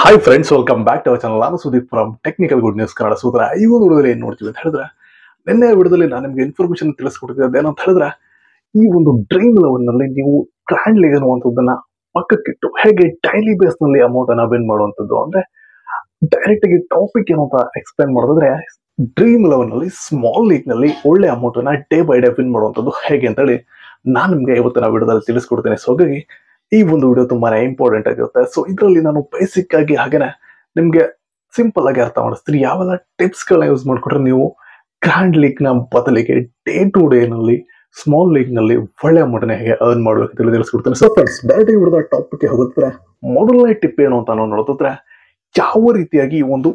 Hi friends, welcome back to our channel. ನಾನು Sudeep from Technical Good News Kannada. ಸೂತ್ರ ಈ ಒಂದು ವಿಡಿಯೋದಲ್ಲಿ ಏನ್ ನೋಡ್ತೀವಿ ಅಂತ ಹೇಳಿದ್ರೆ, ನಿನ್ನೆ ವಿಡಿಯೋದಲ್ಲಿ ನಾನು ನಿಮ್ಗೆ ಇನ್ಫಾರ್ಮೇಶನ್ ತಿಳಿಸ್ಕೊಡ್ತಿದ್ದೆ. ಅದೇನಂತ ಹೇಳಿದ್ರೆ, ಈ ಒಂದು ಡ್ರೀಮ್ ಲೆವೆಲ್ ನಲ್ಲಿ ನೀವು ಗ್ರ್ಯಾಂಡ್ ಲೀಗ್ ಅನ್ನುವಂಥದ್ದನ್ನ ಪಕ್ಕಕ್ಕಿಟ್ಟು ಹೇಗೆ ಡೈಲಿ ಬೇಸ್ ನಲ್ಲಿ ಅಮೌಂಟ್ ಅನ್ನ ವಿನ್ ಮಾಡುವಂಥದ್ದು ಅಂದ್ರೆ ಡೈರೆಕ್ಟ್ ಆಗಿ ಟಾಪಿಕ್ ಏನು ಅಂತ ಎಕ್ಸ್ಪ್ಲೈನ್ ಮಾಡೋದಾದ್ರೆ, ಡ್ರೀಮ್ ಲೆವೆಲ್ ನಲ್ಲಿ ಸ್ಮಾಲ್ ಲೀಗ್ ನಲ್ಲಿ ಒಳ್ಳೆ ಅಮೌಂಟ್ ಅನ್ನ ಡೇ ಬೈ ಡೇ ವಿನ್ ಮಾಡುವಂಥದ್ದು ಹೇಗೆ ಅಂತ ಹೇಳಿ ನಾನು ನಿಮ್ಗೆ ಇವತ್ತಿನ ವಿಡಿಯೋದಲ್ಲಿ ತಿಳಿಸ್ಕೊಡ್ತೇನೆ. ಸೊ ಹಾಗಾಗಿ ಈ ಒಂದು ವಿಡಿಯೋ ತುಂಬಾನೇ ಇಂಪಾರ್ಟೆಂಟ್ ಆಗಿರುತ್ತೆ. ಸೊ ಇದರಲ್ಲಿ ನಾನು ಬೇಸಿಕ್ ಆಗಿ ಹಾಗೇನೆ ನಿಮ್ಗೆ ಸಿಂಪಲ್ ಆಗಿ ಅರ್ಥ ಮಾಡಿಸ್ತೀನಿ. ಯಾವೆಲ್ಲ ಟಿಪ್ಸ್ ಗಳನ್ನ ಯೂಸ್ ಮಾಡ್ಕೊಂಡ್ರೆ ನೀವು ಗ್ರ್ಯಾಂಡ್ ಲೀಗ್ ನ ಬದಲಿಗೆ ಡೇ ಟು ಡೇ ನಲ್ಲಿ ಸ್ಮಾಲ್ ಲೀಗ್ ನಲ್ಲಿ ಒಳ್ಳೆ ಅಮೌಂಟ್ ಹೇಗೆ ಅರ್ನ್ ಮಾಡ್ಬೇಕು ಅಂತ ತಿಳಿಸ್ಕೊಡ್ತೇನೆ. ಸೊ ಫ್ರೆಂಡ್ಸ್, ಡೈರೆಕ್ಟ್ ವಿಡಿಯೋದ ಟಾಪಿಕ್ ಹೋಗಿದ್ರೆ ಮೊದಲನೇ ಟಿಪ್ ಏನು ಅಂತ ನಾವು ನೋಡೋದಾದ್ರೆ, ಯಾವ ರೀತಿಯಾಗಿ ಈ ಒಂದು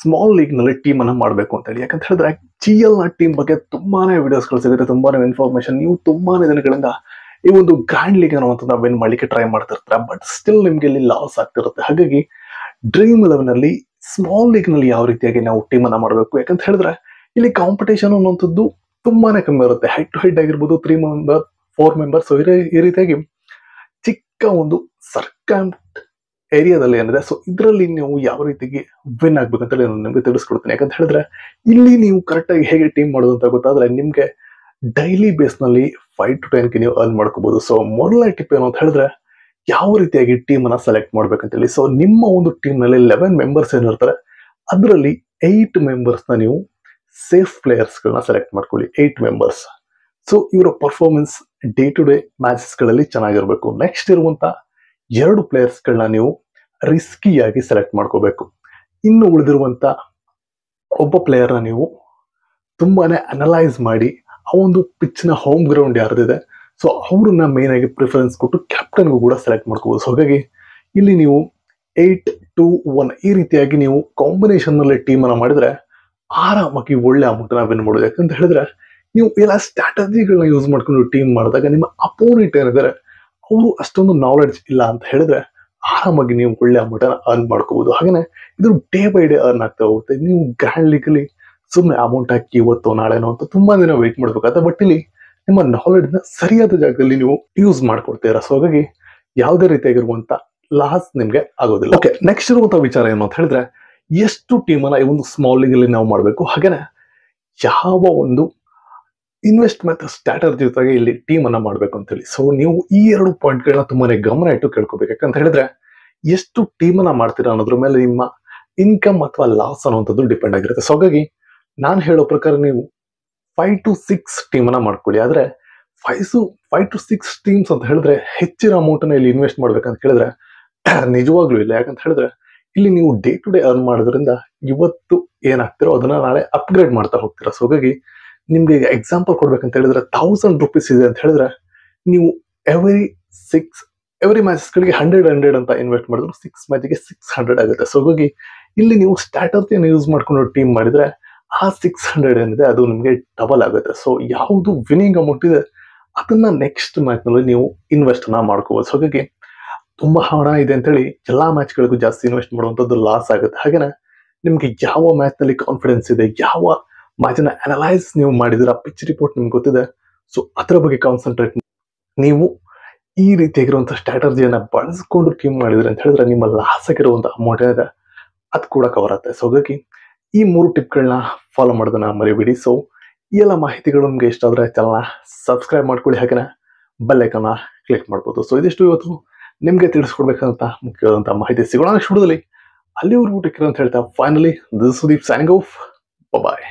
ಸ್ಮಾಲ್ ಲೀಗ್ ನಲ್ಲಿ ಟೀಮ್ ಅನ್ನ ಮಾಡಬೇಕು ಅಂತ ಹೇಳಿ. ಯಾಕಂತ ಹೇಳಿದ್ರೆ GL ನ ಟೀಮ್ ಬಗ್ಗೆ ತುಂಬಾನೇ ವಿಡಿಯೋಸ್ ಗಳು ಸಿಗುತ್ತೆ, ತುಂಬಾನೇ ಇನ್ಫಾರ್ಮೇಶನ್. ನೀವು ತುಂಬಾನೇ ದಿನಗಳಿಂದ ಈ ಒಂದು ಗ್ರ್ಯಾಂಡ್ ಲೀಗ್ ಅನ್ನುವಂಥದ್ದು ವಿನ್ ಮಾಡ್ಲಿಕ್ಕೆ ಟ್ರೈ ಮಾಡ್ತಿರ್ತಾರೆ, ಬಟ್ ಸ್ಟಿಲ್ ನಿಮ್ಗೆ ಇಲ್ಲಿ ಲಾಸ್ ಆಗ್ತಿರುತ್ತೆ. ಹಾಗಾಗಿ ಡ್ರೀಮ್ 11 ನಲ್ಲಿ ಸ್ಮಾಲ್ ಲೀಗ್ ನಲ್ಲಿ ಯಾವ ರೀತಿಯಾಗಿ ನಾವು ಟೀಮ್ ಅನ್ನ ಮಾಡಬೇಕು, ಯಾಕಂತ ಹೇಳಿದ್ರೆ ಇಲ್ಲಿ ಕಾಂಪಿಟೇಷನ್ ಅನ್ನುವಂಥದ್ದು ತುಂಬಾನೇ ಕಮ್ಮಿ ಇರುತ್ತೆ. ಹೆಡ್ ಟು ಹೆಡ್ ಆಗಿರ್ಬೋದು, 3 ಮೆಂಬರ್ 4 ಮೆಂಬರ್ಸ್ ಈ ರೀತಿಯಾಗಿ ಚಿಕ್ಕ ಒಂದು ಸರ್ಕಲ್ ಏರಿಯಾದಲ್ಲಿ ಏನಿದೆ. ಸೊ ಇದರಲ್ಲಿ ನೀವು ಯಾವ ರೀತಿಗೆ ವಿನ್ ಆಗ್ಬೇಕಂತ ಹೇಳಿ ನಾನು ನಿಮ್ಗೆ ತಿಳಿಸ್ಕೊಡ್ತೀನಿ. ಯಾಕಂತ ಹೇಳಿದ್ರೆ ಇಲ್ಲಿ ನೀವು ಕರೆಕ್ಟ್ ಆಗಿ ಹೇಗೆ ಟೀಮ್ ಮಾಡೋದು ಅಂತ ಗೊತ್ತಾದ್ರೆ ನಿಮ್ಗೆ ಡೈಲಿ ಬೇಸ್ ನಲ್ಲಿ 5 to 10 ನೀವು ಅರ್ನ್ ಮಾಡ್ಕೋಬಹುದು. ಸೊ ಮೊದಲನೇ ಟಿಪ್ ಏನು ಅಂತ ಹೇಳಿದ್ರೆ, ಯಾವ ರೀತಿಯಾಗಿ ಟೀಮ್ ಅನ್ನ ಸೆಲೆಕ್ಟ್ ಮಾಡ್ಬೇಕಂತ ಹೇಳಿ. ಸೊ ನಿಮ್ಮ ಒಂದು ಟೀಮ್ ನಲ್ಲಿ 11 ಮೆಂಬರ್ಸ್ ಏನಿರ್ತಾರೆ, ಅದರಲ್ಲಿ 8 ಮೆಂಬರ್ಸ್ ನ ನೀವು ಸೇಫ್ ಪ್ಲೇಯರ್ಸ್ ಗಳನ್ನ ಸೆಲೆಕ್ಟ್ ಮಾಡ್ಕೊಳ್ಳಿ. 8 ಮೆಂಬರ್ಸ್. ಸೊ ಇವರ performance day to day matches ಗಳಲ್ಲಿ ಚೆನ್ನಾಗಿರ್ಬೇಕು. ನೆಕ್ಸ್ಟ್ ಇರುವಂತ 2 ಪ್ಲೇಯರ್ಸ್ ಗಳನ್ನ ನೀವು ರಿಸ್ಕಿಯಾಗಿ ಸೆಲೆಕ್ಟ್ ಮಾಡ್ಕೋಬೇಕು. ಇನ್ನು ಉಳಿದಿರುವಂತ ಒಬ್ಬ ಪ್ಲೇಯರ್ ನ ನೀವು ತುಂಬಾನೇ ಅನಲೈಸ್ ಮಾಡಿ ಆ ಒಂದು ಪಿಚ್ ನ ಹೋಮ್ ಗ್ರೌಂಡ್ ಯಾರ್ದಿದೆ, ಸೊ ಅವ್ರನ್ನ ಮೇನ್ ಆಗಿ ಪ್ರಿಫರೆನ್ಸ್ ಕೊಟ್ಟು ಕ್ಯಾಪ್ಟನ್ಗೂ ಕೂಡ ಸೆಲೆಕ್ಟ್ ಮಾಡ್ಕೋಬಹುದು. ಸೊ ಹಾಗಾಗಿ ಇಲ್ಲಿ ನೀವು 8 to 1 ಈ ರೀತಿಯಾಗಿ ನೀವು ಕಾಂಬಿನೇಷನ್ ನಲ್ಲಿ ಟೀಮ್ ಅನ್ನ ಮಾಡಿದ್ರೆ ಆರಾಮಾಗಿ ಒಳ್ಳೆ ಅಮೌಂಟ್ ನ ವಿನ್ ಮಾಡೋದು. ಯಾಕಂತ ಹೇಳಿದ್ರೆ ನೀವು ಎಲ್ಲ ಸ್ಟ್ರಾಟಜಿಗಳನ್ನ ಯೂಸ್ ಮಾಡ್ಕೊಂಡು ಟೀಮ್ ಮಾಡಿದಾಗ ನಿಮ್ಮ ಅಪೋನೆಂಟ್ ಏನಿದ್ದಾರೆ ಅವರು ಅಷ್ಟೊಂದು ನಾಲೆಡ್ಜ್ ಇಲ್ಲ ಅಂತ ಹೇಳಿದ್ರೆ ಆರಾಮಾಗಿ ನೀವು ಒಳ್ಳೆ ಅಮೌಂಟ್ ಅನ್ನ ಅರ್ನ್ ಮಾಡ್ಕೋಬಹುದು. ಹಾಗೇನೆ ಇದು ಡೇ ಬೈ ಡೇ ಅರ್ನ್ ಆಗ್ತಾ ಹೋಗುತ್ತೆ. ನೀವು ಗ್ರ್ಯಾಂಡ್ ಲೀಗ್ ಅಲ್ಲಿ ಸುಮ್ಮನೆ ಅಮೌಂಟ್ ಹಾಕಿ ಇವತ್ತು ನಾಳೆನೋ ಅಂತ ತುಂಬಾ ದಿನ ವೇಟ್ ಮಾಡ್ಬೇಕಾಗುತ್ತೆ, ಬಟ್ ಇಲ್ಲಿ ನಿಮ್ಮ ನಾಲೆಡ್ಜ್ ನ ಸರಿಯಾದ ಜಾಗದಲ್ಲಿ ನೀವು ಯೂಸ್ ಮಾಡ್ಕೊಡ್ತೀರಾ. ಸೊ ಹಾಗಾಗಿ ಯಾವುದೇ ರೀತಿಯಾಗಿರುವಂತ ಲಾಸ್ ನಿಮ್ಗೆ ಆಗೋದಿಲ್ಲ. ಓಕೆ, ನೆಕ್ಸ್ಟ್ ಇರುವಂತ ವಿಚಾರ ಏನು ಅಂತ ಹೇಳಿದ್ರೆ, ಎಷ್ಟು ಟೀಮ್ ಅನ್ನ ಈ ಒಂದು ಸ್ಮಾಲ್ ಲೀಗ್ ಅಲ್ಲಿ ನಾವು ಮಾಡಬೇಕು, ಹಾಗೇನೆ ಯಾವ ಒಂದು ಇನ್ವೆಸ್ಟ್ಮೆಂಟ್ ಸ್ಟ್ರಾಟಜಿ ಜೊತೆಗೆ ಇಲ್ಲಿ ಟೀಮ್ ಅನ್ನ ಮಾಡ್ಬೇಕು ಅಂತ ಹೇಳಿ. ಸೊ ನೀವು ಈ 2 ಪಾಯಿಂಟ್ ಗಳನ್ನ ತುಂಬಾನೇ ಗಮನ ಇಟ್ಟು ಕೇಳ್ಕೋಬೇಕು. ಯಾಕಂತ ಹೇಳಿದ್ರೆ ಎಷ್ಟು ಟೀಮ್ ಅನ್ನ ಮಾಡ್ತೀರಾ ಅನ್ನೋದ್ರ ಮೇಲೆ ನಿಮ್ಮ ಇನ್ಕಮ್ ಅಥವಾ ಲಾಸ್ ಅನ್ನುವಂಥದ್ದು ಡಿಪೆಂಡ್ ಆಗಿರುತ್ತೆ. ಸೊ ಹಾಗಾಗಿ ನಾನು ಹೇಳೋ ಪ್ರಕಾರ ನೀವು 5 to 6 ಟೀಮ್ ಅನ್ನ ಮಾಡ್ಕೊಳ್ಳಿ. ಆದ್ರೆ 5 to 6 ಟೀಮ್ಸ್ ಅಂತ ಹೇಳಿದ್ರೆ ಹೆಚ್ಚಿನ ಅಮೌಂಟ್ ಅನ್ನ ಇಲ್ಲಿ ಇನ್ವೆಸ್ಟ್ ಮಾಡ್ಬೇಕಂತ ಹೇಳಿದ್ರೆ ನಿಜವಾಗ್ಲೂ ಇಲ್ಲ. ಯಾಕಂತ ಹೇಳಿದ್ರೆ ಇಲ್ಲಿ ನೀವು ಡೇ ಟು ಡೇ ಅರ್ನ್ ಮಾಡೋದ್ರಿಂದ ಇವತ್ತು ಏನಾಗ್ತಿರೋ ಅದನ್ನ ನಾಳೆ ಅಪ್ಗ್ರೇಡ್ ಮಾಡ್ತಾ ಹೋಗ್ತೀರಾ. ಸೊ ಹಾಗಾಗಿ ನಿಮ್ಗೆ ಎಕ್ಸಾಂಪಲ್ ಕೊಡ್ಬೇಕಂತ ಹೇಳಿದ್ರೆ 1000 ರೂಪೀಸ್ ಇದೆ ಅಂತ ಹೇಳಿದ್ರೆ ನೀವು ಎವ್ರಿ ಮ್ಯಾಚಸ್ ಗಳಿಗೆ 100 ಅಂತ ಇನ್ವೆಸ್ಟ್ ಮಾಡಿದ್ರು 6 ಮ್ಯಾಚ್ಗೆ 600 ಆಗುತ್ತೆ. ಸೊ ಹಾಗಾಗಿ ಇಲ್ಲಿ ನೀವು ಸ್ಟ್ರಾಟಜಿಯನ್ನು ಯೂಸ್ ಮಾಡ್ಕೊಂಡು ಟೀಮ್ ಮಾಡಿದ್ರೆ ಆ 600 ಏನಿದೆ ಅದು ನಿಮಗೆ ಡಬಲ್ ಆಗುತ್ತೆ. ಸೊ ಯಾವುದು ವಿನಿಂಗ್ ಅಮೌಂಟ್ ಇದೆ ಅದನ್ನ ನೆಕ್ಸ್ಟ್ ಮ್ಯಾಚ್ ನಲ್ಲಿ ನೀವು ಇನ್ವೆಸ್ಟ್ ಅನ್ನ ಮಾಡ್ಕೋಬಹುದು. ಸೊ ಹಾಗಾಗಿ ತುಂಬಾ ಹಣ ಇದೆ ಅಂತ ಹೇಳಿ ಎಲ್ಲಾ ಮ್ಯಾಚ್ ಗಳಿಗೂ ಜಾಸ್ತಿ ಇನ್ವೆಸ್ಟ್ ಮಾಡುವಂತದ್ದು ಲಾಸ್ ಆಗುತ್ತೆ. ಹಾಗೇನೆ ನಿಮ್ಗೆ ಯಾವ ಮ್ಯಾಚ್ ನಲ್ಲಿ ಕಾನ್ಫಿಡೆನ್ಸ್ ಇದೆ, ಯಾವ ಮ್ಯಾಚ್ ನ ಅನಲೈಸ್ ನೀವು ಮಾಡಿದ್ರೆ ಪಿಚ್ ರಿಪೋರ್ಟ್ ನಿಮ್ಗೆ ಗೊತ್ತಿದೆ, ಸೊ ಅದರ ಬಗ್ಗೆ ಕಾನ್ಸಂಟ್ರೇಟ್ ನೀವು ಈ ರೀತಿಯಾಗಿರುವಂತಹ ಸ್ಟ್ರಾಟಜಿಯನ್ನ ಬಳಸ್ಕೊಂಡು ಟೀಮ್ ಮಾಡಿದ್ರೆ ಅಂತ ಹೇಳಿದ್ರೆ ನಿಮ್ಮ ಲಾಸ್ ಆಗಿರುವಂತಹ ಅಮೌಂಟ್ ಏನಿದೆ ಅದು ಕೂಡ ಕವರ್ ಆಗುತ್ತೆ. ಸೊ ಹಾಗಾಗಿ ಈ 3 ಟಿಪ್ಗಳನ್ನ ಫಾಲೋ ಮಾಡೋದನ್ನ ಮರಿಬೇಡಿ. ಸೊ ಈ ಎಲ್ಲ ಮಾಹಿತಿಗಳು ನಿಮ್ಗೆ ಇಷ್ಟ ಆದ್ರೆ ಚಾನಲ್ನ ಸಬ್ಸ್ಕ್ರೈಬ್ ಮಾಡ್ಕೊಳ್ಳಿ, ಹಾಗೆ ಬೆಲ್ ಐಕಾನ್ ಕ್ಲಿಕ್ ಮಾಡ್ಬೋದು. ಸೊ ಇದಿಷ್ಟು ಇವತ್ತು ನಿಮ್ಗೆ ತಿಳಿಸ್ಕೊಡ್ಬೇಕಂತ ಮುಖ್ಯವಾದಂತಹ ಮಾಹಿತಿ. ಸಿಗೋಣ ನೆಕ್ಸ್ಟ್ ವಿಡಿಯೋದಲ್ಲಿ. ಅಲ್ಲಿವರೆಗೂ ಟೇಕ್ ಕೇರ್ ಅಂತ ಹೇಳ್ತಾ finally this Sudeep signing off. Bye.